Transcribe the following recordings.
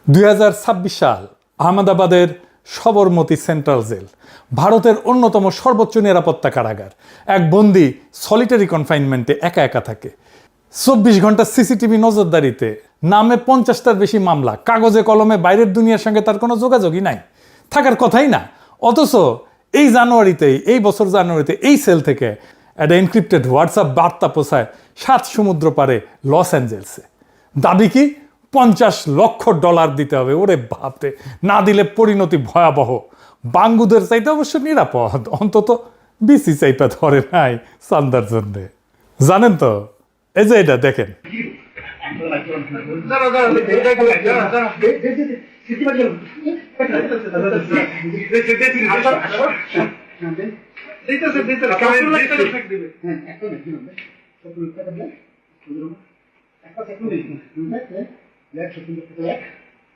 2026 সাল আহমেদাবাদের Sabarmati central jail ভারতের অন্যতম সর্বোচ্চ নিরাপত্তা কারাগার। এক বন্দী সলিটারি কনফাইনমেন্টে একা একা থাকে। 24 ঘন্টা সিসিটিভি নজরদারিতে, নামে 50টার বেশি মামলা, কাগজে কলমে বাইরের দুনিয়ার সঙ্গে তার কোনো যোগাযোগই নাই, থাকার কথাই না। অথচ এই বছর জানুয়ারিতে এই সেল থেকে একটা এনক্রিপ্টেড হোয়াটসঅ্যাপ বার্তা পৌঁছায় 7 সমুদ্র পারে লস অ্যাঞ্জেলসে। দাবি কি? $50 লক্ষ দিতে হবে। ওরে বাপরে, না দিলে পরিণতি ভয়াবহ। বাঙ্গুদের চাইতে অবশ্য নিরাপদ, অন্তত বিসি চাইপা ধরে নাই সান্দার জন্যে। জানেন তো, এই যে এটা দেখেন,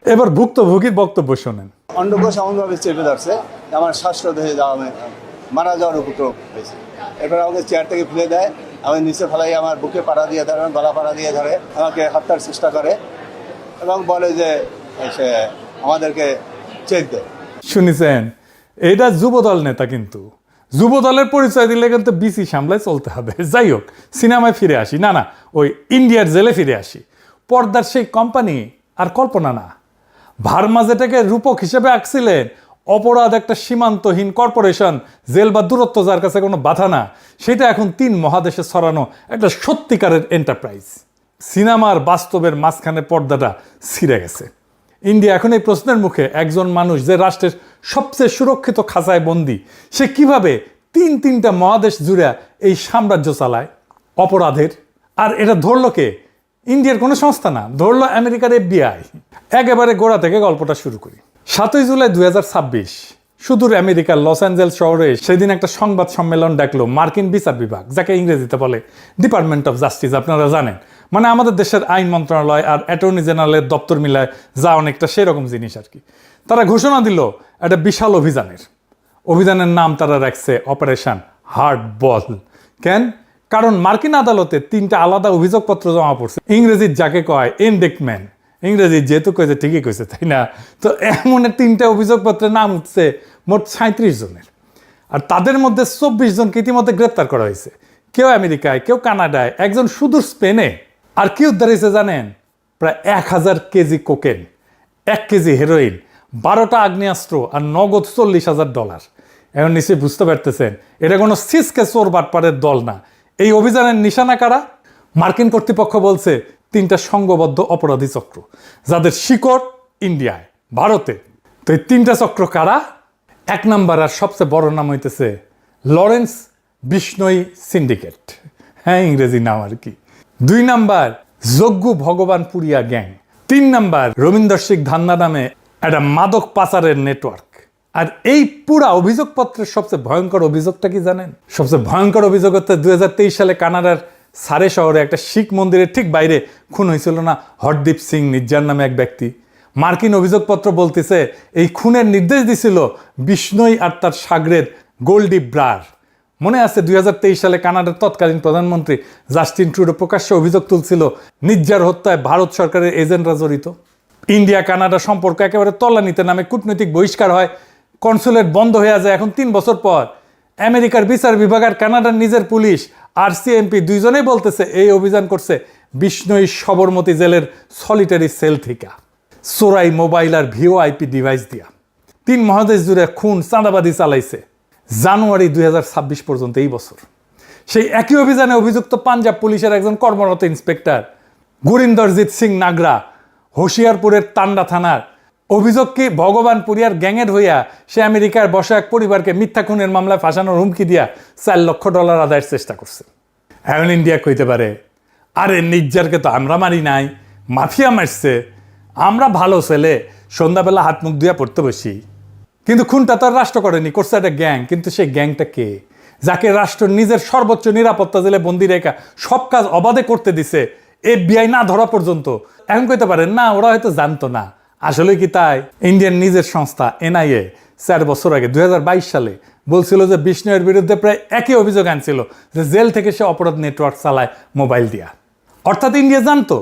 এবার ভুক্তভোগীর বক্তব্য শোনেন। অন্ডকোষ এমনভাবে চেপে ধরছে আমার শ্বাসরোধ হয়ে যাওয়া, মারা যাওয়ার উপক্রম হয়েছে। এরপর আমাকে চেয়ার থেকে ফেলে দেয়, আমি নিচে ফেলাই, আমার বুকে পাড়া দিয়ে ধরে, গলা পাড়া দিয়ে ধরে, আমাকে হত্যার চেষ্টা করে এবং বলে যে সে আমাদেরকে চেক দেয়। শুনেছেন, এটা যুবদল নেতা, কিন্তু যুবদলের পরিচয় দিলে কিন্তু বিসি সামলায় চলতে হবে। যাই হোক, সিনেমায় ফিরে আসি। না, ওই ইন্ডিয়ার জেলে ফিরে আসি। পর্দার সেই কোম্পানি আর কল্পনা না। ভার্মা যেটাকে রূপক হিসেবে আঁকছিলেন, অপরাধ একটা সীমান্তহীন কর্পোরেশন, জেল বা দূরত্ব যার কাছে কোনো বাধা না, সেটা এখন 3 মহাদেশে ছড়ানো একটা সত্যিকারের এন্টারপ্রাইজ। সিনেমার বাস্তবের মাঝখানে পর্দাটা ছিঁড়ে গেছে। ইন্ডিয়া এখন এই প্রশ্নের মুখে, একজন মানুষ যে রাষ্ট্রের সবচেয়ে সুরক্ষিত খাঁচায় বন্দী, সে কিভাবে 3টা মহাদেশ জুড়ে এই সাম্রাজ্য চালায় অপরাধের। আর এটা ধরলো কে? ইন্ডিয়ার কোনো সংস্থা না, ধরলো আমেরিকার FBI। একেবারে গোড়া থেকে গল্পটা শুরু করি। 7 জুলাই 2026 সুদূর আমেরিকার লস অ্যাঞ্জেলস শহরে সেদিন একটা সংবাদ সম্মেলন ডাকলো মার্কিন বিচার বিভাগ, যাকে ইংরেজিতে বলে ডিপার্টমেন্ট অফ জাস্টিস। আপনারা জানেন, মানে আমাদের দেশের আইন মন্ত্রণালয় আর অ্যাটর্নি জেনারেলের দপ্তর মিলায় যা অনেকটা সেরকম জিনিস আর কি। তারা ঘোষণা দিল একটা বিশাল অভিযানের নাম তারা রাখছে অপারেশন হার্ড বল। কেন? কারণ মার্কিন আদালতে 3টা আলাদা অভিযোগপত্র জমা পড়ছে। ইংরেজির যাকে কয় ইনডেক্টমেন্ট, ইংরেজি যেহেতু কয়েছে ঠিকই কয়েছে, তাই না? তো এমন 3টা অভিযোগপত্রের নাম উঠছে মোট 37 জনের। আর তাদের মধ্যে 24 জনকে ইতিমধ্যে গ্রেপ্তার করা হয়েছে। কেউ আমেরিকায়, কেউ কানাডায়, একজন সুদূর স্পেনে। আর কি উদ্ধার হয়েছে জানেন? প্রায় 1000 কেজি কোকেন, 1 কেজি হেরোইন, 12টা আগ্নেয়াস্ত্র আর নগদ $40,000। এখন নিশ্চয়ই বুঝতে পারতেছেন, এটা কোনো সিসকে চোর বাটপাড়ের দল না। এই অভিযানের নিশানা কারা? মার্কিন কর্তৃপক্ষ বলছে 3টা সংঘবদ্ধ অপরাধী চক্র, যাদের শিকড় ইন্ডিয়ায়, ভারতে। তো এই 3টা চক্র কারা? 1 নাম্বার আর সবচেয়ে বড় নাম হইতেছে লরেন্স বিষ্ণই সিন্ডিকেট। হ্যাঁ, ইংরেজি নাম আর কি। 2 number Jaggu Bhagwanpuria gang. 3 number Rabindra Singh Dhanna নামে একটা মাদক পাচারের নেটওয়ার্ক। আর এই পুরা অভিযোগপত্রের সবচেয়ে ভয়ঙ্কর অভিযোগটা কি জানেন? সবচেয়ে ভয়ঙ্কর অভিযোগ হচ্ছে 2023 সালে কানাডার সারে শহরে একটা শিখ মন্দিরের ঠিক বাইরে খুন হয়েছিল না হরদীপ সিং নির্জার নামে এক ব্যক্তি। মার্কিন অভিযোগপত্র বলতেছে এই খুনের নির্দেশ দিছিল বিষ্ণই আর তার সাগরেদ গোল্ডি ব্রার। মনে আছে 2023 সালে কানাডার তৎকালীন প্রধানমন্ত্রী জাস্টিন ট্রুডো প্রকাশ্যে অভিযোগ তুলছিল নির্জার হত্যায় ভারত সরকারের এজেন্টরা জড়িত। ইন্ডিয়া কানাডা সম্পর্ক একেবারে তলানিতে নামে, কূটনৈতিক বহিষ্কার হয়, কনসুলেট বন্ধ হয়ে যায়। এখন 3 বছর পর আমেরিকার বিচার বিভাগ আর কানাডার নিজের পুলিশ RCMP দুইজনেই বলতেছে এই অভিযান করছে বিষ্ণই সবরমতী জেলের সলিটারি সেল থেকে, চোরাই মোবাইল আর VoIP ডিভাইস দিয়া 3 মহাদেশ জুড়ে খুন চাঁদাবাদি চালাইছে জানুয়ারি 2026 পর্যন্ত এই বছর। সেই একই অভিযানে অভিযুক্ত পাঞ্জাব পুলিশের একজন কর্মরত ইন্সপেক্টর গুরিন্দরজিৎ সিং নাগরা হোশিয়ারপুরের তান্ডা থানার। অভিযোগ কি? ভগবানপুরিয়ার গ্যাংয়ের হইয়া সে আমেরিকার বসা এক পরিবারকে মিথ্যা খুনের মামলায় ফাঁসানোর হুমকি দিয়া $4 লক্ষ আদায়ের চেষ্টা করছে। এখন ইন্ডিয়া কইতে পারে, আরে নির্জারকে তো আমরা মারি নাই, মাফিয়া মারছে, আমরা ভালো ছেলে, সন্ধ্যাবেলা হাত মুখ ধুয়া পড়তে বসি। কিন্তু খুনটা তো আর রাষ্ট্র করেনি, করছে একটা গ্যাং। কিন্তু সেই গ্যাংটা কে? যাকে রাষ্ট্র নিজের সর্বোচ্চ নিরাপত্তা জেলে বন্দি রেখা সব কাজ অবাধে করতে দিছে, FBI না ধরা পর্যন্ত। এখন কইতে পারেন না, ওরা হয়তো জানতো না। আসলে কি তাই? ইন্ডিয়ান নিজের সংস্থা NIA 4 বছর আগে 2022 সালে বলছিল যে বিষ্ণয়ের বিরুদ্ধে প্রায় একই অভিযোগ আনছিল যে জেল থেকে সে অপরাধ নেটওয়ার্ক চালায় মোবাইল দিয়া। অর্থাৎ ইন্ডিয়া জানতো,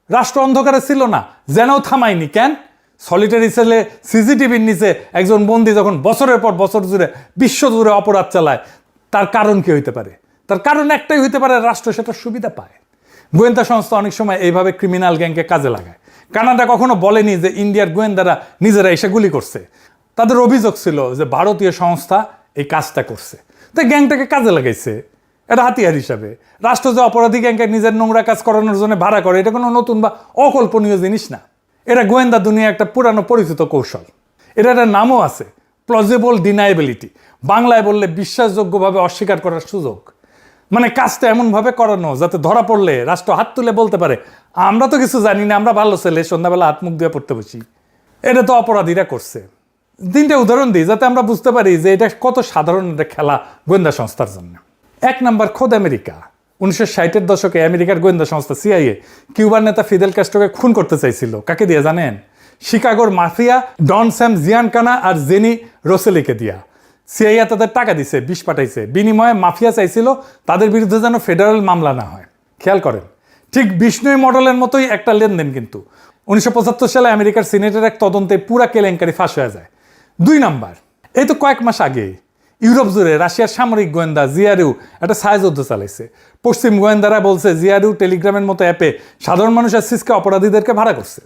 রাষ্ট্র অন্ধকারে ছিল না, যেনও থামায়নি। কেন? সলিটারি সেলে সিসিটিভির নিচে একজন বন্দী যখন বছরের পর বছর জুড়ে বিশ্ব জুড়ে অপরাধ চালায়, তার কারণ কি হইতে পারে? তার কারণ একটাই হইতে পারে, রাষ্ট্র সেটা সুবিধা পায়। গোয়েন্দা সংস্থা অনেক সময় এইভাবে ক্রিমিনাল গ্যাংকে কাজে লাগায়। কানাডা কখনো বলেনি যে ইন্ডিয়ার গোয়েন্দারা নিজেরা এসে গুলি করছে। তাদের অভিযোগ ছিল যে ভারতীয় সংস্থা এই কাজটা করছে, তাই গ্যাংটাকে কাজে লাগাইছে এটা হাতিয়ার হিসাবে। রাষ্ট্র যে অপরাধী গ্যাংকে নিজের নোংরা কাজ করানোর জন্য ভাড়া করে, এটা কোনো নতুন বা অকল্পনীয় জিনিস না। এটা গোয়েন্দা দুনিয়া একটা পুরানো পরিচিত কৌশল। এটা একটা নামও আছে, প্লজিবল ডিনাইবিলিটি। বাংলায় বললে বিশ্বাসযোগ্যভাবে অস্বীকার করার সুযোগ। মানে কাজটা এমনভাবে করানো যাতে ধরা পড়লে রাষ্ট্র হাত তুলে বলতে পারে, আমরা তো কিছু জানি না, আমরা ভালো ছেলে, সন্ধ্যাবেলা হাত মুখ দিয়ে পড়তে বসি। এটা তো অপরাধীরা করছে। তিনটা উদাহরণ দিই যাতে আমরা বুঝতে পারি যে এটা কত সাধারণ একটা খেলা গোয়েন্দা সংস্থার জন্য। 1 নম্বর, খোদ আমেরিকা। 1960-এর দশকে আমেরিকার গোয়েন্দা সংস্থা সিআইএ কিউবার নেতা ফিদেল ক্যাস্ট্রোকে খুন করতে চাইছিল। কাকে দিয়ে জানেন? শিকাগোর মাফিয়া ডন স্যাম জিয়ানকানা আর জেনি রোসেলিকে দিয়া। সিআইএ তাদের টাকা দিছে, বিষ পাঠাইছে, বিনিময়ে মাফিয়া চাইছিল তাদের বিরুদ্ধে যেন ফেডারেল মামলা না হয়। খেয়াল করেন, ঠিক বিষ্ণুই মডেলের মতোই একটা লেনদেন। কিন্তু 1975 সালে আমেরিকার সিনেটের এক তদন্তে পুরা কেলেঙ্কারি ফাঁস হয়ে যায়। 2 নম্বর, এই তো কয়েক মাস আগে ইউরোপ জুড়ে রাশিয়ার সামরিক গোয়েন্দা জিআরইউ একটা ছায়াযুদ্ধ চালাইছে। পশ্চিম গোয়েন্দারা বলছে জিআরইউ টেলিগ্রামের মতো অ্যাপে সাধারণ মানুষের সিসকে অপরাধীদেরকে ভাড়া করছে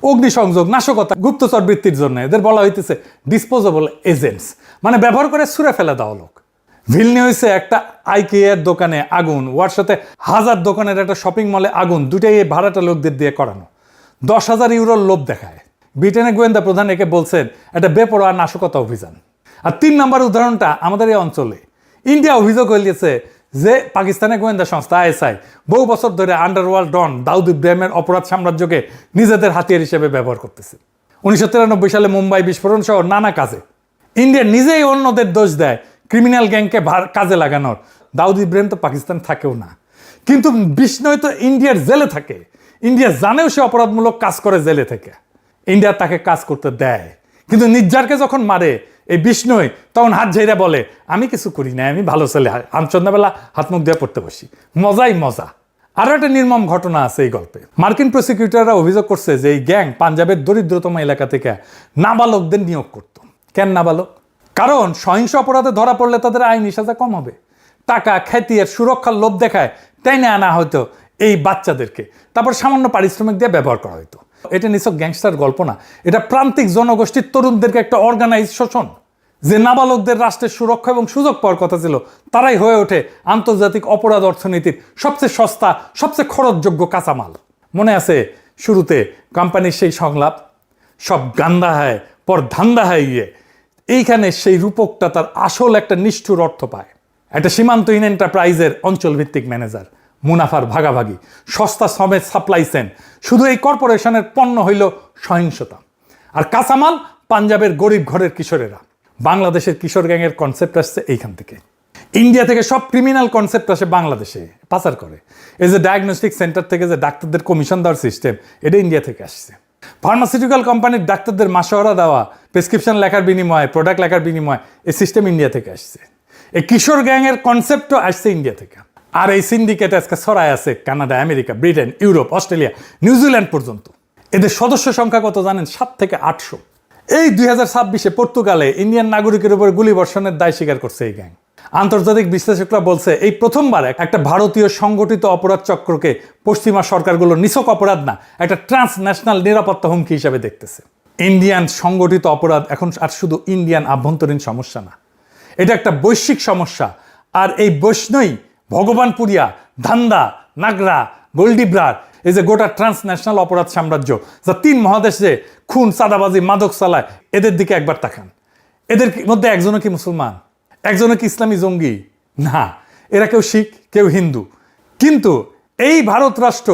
অগ্নিসংযোগ, নাশকতা, গুপ্তচর বৃত্তির জন্য। এদের বলা হইতেছে ডিসপোজেবল এজেন্টস, মানে ব্যবহার করে ছুঁড়ে ফেলে দেওয়া লোক। ভিলনিউসে একটা আইকিয়ার দোকানে আগুন, ওয়ারসাতে 1000 দোকানের একটা শপিং মলে আগুন, দুটাই এই ভাড়াটা লোকদের দিয়ে করানো। 10,000 ইউরোর লোভ দেখায়। ব্রিটেনের গোয়েন্দা প্রধান একে বলছেন একটা বেপরোয়া নাশকতা অভিযান। আর 3 নম্বর উদাহরণটা আমাদের এই অঞ্চলে। ইন্ডিয়া অভিযোগ হইলেছে যে পাকিস্তানের গোয়েন্দা সংস্থা আইএসআই বহু বছর ধরে আন্ডারওয়ার্ল্ড ডন দাউদ ইব্রাহিমের অপরাধ সাম্রাজ্যকে নিজেদের হাতিয়ার হিসেবে ব্যবহার করতেছে। 1993 সালে মুম্বাই বিস্ফোরণ সহ নানা কাজে ইন্ডিয়া নিজেই অন্যদের দোষ দেয় ক্রিমিনাল গ্যাংকে কাজে লাগানোর। দাউদ ইব্রাহিম তো পাকিস্তান থাকেও না, কিন্তু বিষ্ণয় তো ইন্ডিয়ার জেলে থাকে। ইন্ডিয়া জানেও সে অপরাধমূলক কাজ করে জেলে থেকে। ইন্ডিয়া তাকে কাজ করতে দেয়, কিন্তু নির্জারকে যখন মারে এই বিষ্ণুই তখন হাত ঝেড়ে বলে, আমি কিছু করি না, আমি ভালো ছেলে, আমি সন্ধ্যাবেলা হাত মুখ দিয়ে পড়তে বসি। মজাই মজা। আরও একটা নির্মম ঘটনা আছে এই গল্পে। মার্কিন প্রসিকিউটররা অভিযোগ করছে যে এই গ্যাং পাঞ্জাবের দরিদ্রতম এলাকা থেকে নাবালকদের নিয়োগ করত। কেন নাবালক? কারণ সহিংস অপরাধে ধরা পড়লে তাদের আইনি সাজা কম হবে। টাকা, খ্যাতি আর সুরক্ষার লোভ দেখায় টেনে আনা হয়তো এই বাচ্চাদেরকে, তারপর সামান্য পারিশ্রমিক দিয়ে ব্যবহার করা হতো। এটা নিছক গ্যাংস্টার গল্প না, এটা প্রান্তিক জনগোষ্ঠীর তরুণদেরকে একটা অর্গানাইজ শোষণ। যে নাবালকদের রাষ্ট্রের সুরক্ষা এবং সুযোগ পাওয়ার কথা ছিল, তারাই হয়ে ওঠে আন্তর্জাতিক অপরাধ অর্থনীতির সবচেয়ে সস্তা, সবচেয়ে খরচযোগ্য কাঁচামাল। মনে আছে শুরুতে কোম্পানির সেই সংলাপ, সব গান্দা হয় পর ধান্দা হয় ইয়ে। এইখানে সেই রূপকটা তার আসল একটা নিষ্ঠুর অর্থ পায়। একটা সীমান্তহীন এন্টারপ্রাইজের অঞ্চলভিত্তিক ম্যানেজার, মুনাফার ভাগাভাগি, সস্তা শ্রমের সাপ্লাই চেন। শুধু এই কর্পোরেশনের পণ্য হইল সহিংসতা, আর কাঁচামাল পাঞ্জাবের গরিব ঘরের কিশোরেরা। বাংলাদেশের কিশোর গ্যাংয়ের কনসেপ্ট আসছে এইখান থেকে। ইন্ডিয়া থেকে সব ক্রিমিনাল কনসেপ্ট আসে বাংলাদেশে, পাচার করে। এই যে ডায়াগনস্টিক সেন্টার থেকে যে ডাক্তারদের কমিশন দেওয়ার সিস্টেম, এটা ইন্ডিয়া থেকে আসছে। ফার্মাসিউটিক্যাল কোম্পানির ডাক্তারদের মাসোহারা দেওয়া, প্রেসক্রিপশন লেখার বিনিময়ে, প্রোডাক্ট লেখার বিনিময়ে, এই সিস্টেম ইন্ডিয়া থেকে আসছে। এই কিশোর গ্যাংয়ের কনসেপ্টও আসছে ইন্ডিয়া থেকে। আর এই সিন্ডিকেট আজকে ছড়ায় আছে Canada, America, Britain, Europe, Australia, New Zealand পর্যন্ত। এদের সদস্য সংখ্যা কত জানেন? 7 থেকে 800। এই 2026-এ পর্তুগালে ইন্ডিয়ান নাগরিকের উপর গুলিবর্ষণের দায় স্বীকার করছে এই গ্যাং। আন্তর্জাতিক বিশ্লেষকরা বলছে এই প্রথমবার একটা ভারতীয় সংগঠিত অপরাধ চক্রকে পশ্চিমা সরকারগুলো নিছক অপরাধ না, একটা ট্রান্সন্যাশনাল নিরাপত্তা হুমকি হিসাবে দেখতেছে। ইন্ডিয়ান সংগঠিত অপরাধ এখন আর শুধু ইন্ডিয়ান আভ্যন্তরীণ সমস্যা না, এটা একটা বৈশ্বিক সমস্যা। আর এই বৈষ্ণই ভগবানপুরিয়া, ধান্দা, নাগরা, গোলডিব্রার, এই যে গোটা ট্রান্সন্যাশনাল অপরাধ সাম্রাজ্য যা 3 মহাদেশে খুন, চাঁদাবাজি, মাদক চালায়, এদের দিকে একবার তাকান। এদের মধ্যে একজনও কি মুসলমান? একজনও কি ইসলামী জঙ্গি? না, এরা কেউ শিখ, কেউ হিন্দু। কিন্তু এই ভারত রাষ্ট্র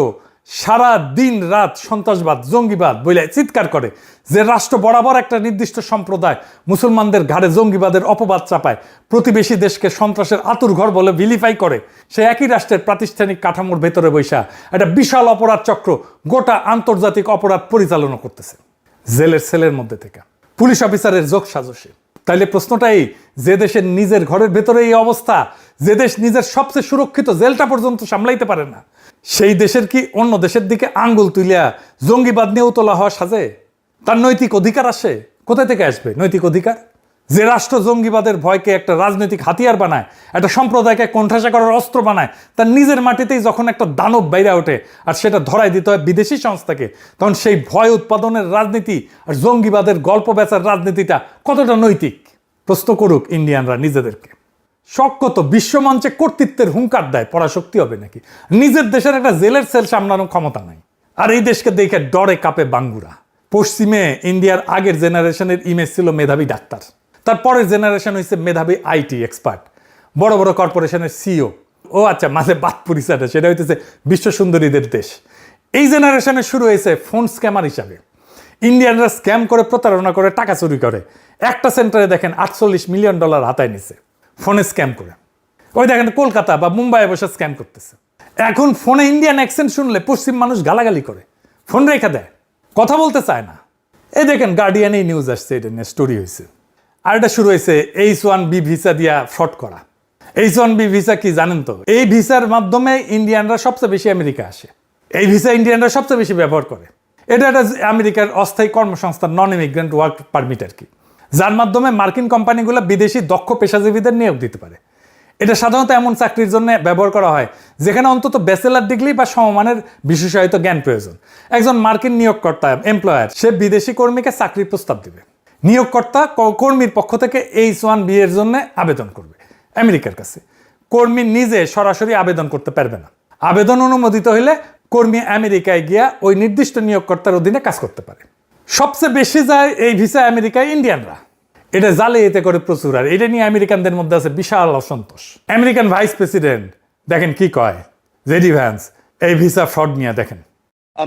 সারা দিন রাত সন্ত্রাসবাদ, জঙ্গিবাদ বলে চিৎকার করে, যে রাষ্ট্র বরাবর একটা নির্দিষ্ট সম্প্রদায় মুসলমানদের ঘাড়ে জঙ্গিবাদের অপবাদ চাপায়, প্রতিবেশী দেশকে সন্ত্রাসের আতুরঘর বলে ভিলিফাই করে, সে একই রাষ্ট্রের প্রাতিষ্ঠানিক কাঠামোর ভেতরে বৈশা একটা বিশাল অপরাধ চক্র গোটা আন্তর্জাতিক অপরাধ পরিচালনা করতেছে জেলের সেলের মধ্যে থেকে, পুলিশ অফিসারের যোগ সাজসে। তাইলে প্রশ্নটাই, যে দেশের নিজের ঘরের ভেতরে এই অবস্থা, যে দেশ নিজের সবচেয়ে সুরক্ষিত জেলটা পর্যন্ত সামলাইতে পারে না, সেই দেশের কি অন্য দেশের দিকে আঙ্গুল তুলিয়া জঙ্গিবাদ নিয়েও তোলা হওয়া সাজে? তার নৈতিক অধিকার আসে? কোথা থেকে আসবে নৈতিক অধিকার? যে রাষ্ট্র জঙ্গিবাদের ভয়কে একটা রাজনৈতিক হাতিয়ার বানায়, একটা সম্প্রদায়কে কোণঠাসা করার অস্ত্র বানায়, তার নিজের মাটিতেই যখন একটা দানব বাইরে ওঠে আর সেটা ধরাই দিতে হয় বিদেশি সংস্থাকে, তখন সেই ভয় উৎপাদনের রাজনীতি আর জঙ্গিবাদের গল্প বেচার রাজনীতিটা কতটা নৈতিক? প্রশ্ন করুক ইন্ডিয়ানরা নিজেদেরকে। শক্ত বিশ্বমঞ্চে কর্তৃত্বের হুঙ্কার দেয়, পরাশক্তি হবে নাকি? নিজের দেশের একটা জেলের সেল সামলানোর ক্ষমতা নাই। আর এই দেশকে দেখে ডরে কাঁপে বাঙ্গুরা। পশ্চিমে ইন্ডিয়ার আগের জেনারেশনের ইমেজ ছিল মেধাবী ডাক্তার, তার পরের জেনারেশন হয়েছে মেধাবী আইটি এক্সপার্ট, বড় বড় কর্পোরেশনের সিও। ও আচ্ছা, মাঝে বাদ পরিচয়টা সেটা হইতেছে বিশ্ব সুন্দরীদের দেশ। এই জেনারেশনে শুরু হয়েছে ফোন স্ক্যামার হিসাবে। ইন্ডিয়ানরা স্ক্যাম করে, প্রতারণা করে, টাকা চুরি করে। একটা সেন্টারে দেখেন $48 মিলিয়ন হাতায় নিছে ফোনে স্ক্যাম করে। ওই দেখেন কলকাতা বা মুম্বাইয়ে বসে স্ক্যাম করতেছে। এখন ফোনে ইন্ডিয়ান অ্যাকসেন্ট শুনলে পশ্চিম মানুষ গালাগালি করে, ফোন রেখে দেয়, কথা বলতে চায় না। এই দেখেন গার্ডিয়ানেই নিউজ আসছে, এটা নিয়ে স্টোরি হয়েছে। আর এটা শুরু হয়েছে H1B ভিসা দিয়া ফ্রড করা। H1B ভিসা কি জানেন তো? এই ভিসার মাধ্যমে ইন্ডিয়ানরা সবচেয়ে বেশি আমেরিকা আসে। এই ভিসা ইন্ডিয়ানরা সবচেয়ে বেশি ব্যবহার করে। এটা একটা আমেরিকার অস্থায়ী কর্মসংস্থান, নন ইমিগ্রেন্ট ওয়ার্ক পারমিট আর কি, যার মাধ্যমে মার্কিন কোম্পানিগুলো বিদেশি দক্ষ পেশাজীবীদের নিয়োগ দিতে পারে। এটা সাধারণত এমন চাকরির জন্য ব্যবহার করা হয় যেখানে অন্তত ব্যাচেলার ডিগ্রি বা সমমানের বিশেষায়িত জ্ঞান প্রয়োজন। একজন মার্কিন নিয়োগকর্তা, এমপ্লয়ার, সে বিদেশি কর্মীকে চাকরির প্রস্তাব দিবে। নিয়োগকর্তা কর্মীর পক্ষ থেকে H1B এর জন্য আবেদন করবে আমেরিকার কাছে। কর্মী নিজে সরাসরি আবেদন করতে পারবে না। আবেদন অনুমোদিত হলে কর্মী আমেরিকায় গিয়া ওই নির্দিষ্ট নিয়োগকর্তার অধীনে কাজ করতে পারে। সবচেয়ে বেশি যায় এই ভিসা আমেরিকায় ইন্ডিয়ানরা। এটা জালিয়াতি করে প্রচুর, আর এটা নিয়ে আমেরিকানদের মধ্যে আছে বিশাল অসন্তোষ। আমেরিকান ভাইস প্রেসিডেন্ট দেখেন কি কয়, জেডি ভ্যান্স, এই ভিসা ফ্রড নিয়ে দেখেন।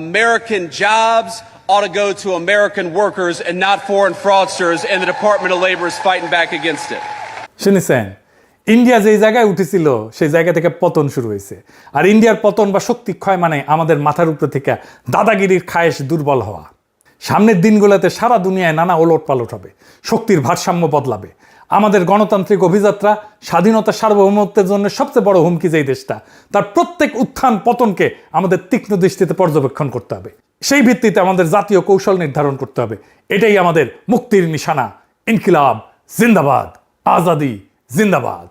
American jobs ought to go to American workers and not foreign fraudsters, and the Department of Labor is fighting back against it. শুনেছেন, ইন্ডিয়া যেই জায়গায় উঠেছিল সেই জায়গা থেকে পতন শুরু হয়েছে। আর ইন্ডিয়ার পতন বা শক্তি ক্ষয় মানে আমাদের মাথার উপরে থেকে দাদাগিরির খায়েশ দুর্বল হওয়া। সামনের দিনগুলোতে সারা দুনিয়ায় নানা ওলট পালট হবে, শক্তির ভারসাম্য বদলাবে। আমাদের গণতান্ত্রিক অভিযাত্রা, স্বাধীনতা, সার্বভৌমত্বের জন্য সবচেয়ে বড় হুমকি যেই দেশটা, তার প্রত্যেক উত্থান পতনকে আমাদের তীক্ষ্ণ দৃষ্টিতে পর্যবেক্ষণ করতে হবে। সেই ভিত্তিতে আমাদের জাতীয় কৌশল নির্ধারণ করতে হবে। এটাই আমাদের মুক্তির নিশানা। ইনকিলাব জিন্দাবাদ, আজাদি জিন্দাবাদ।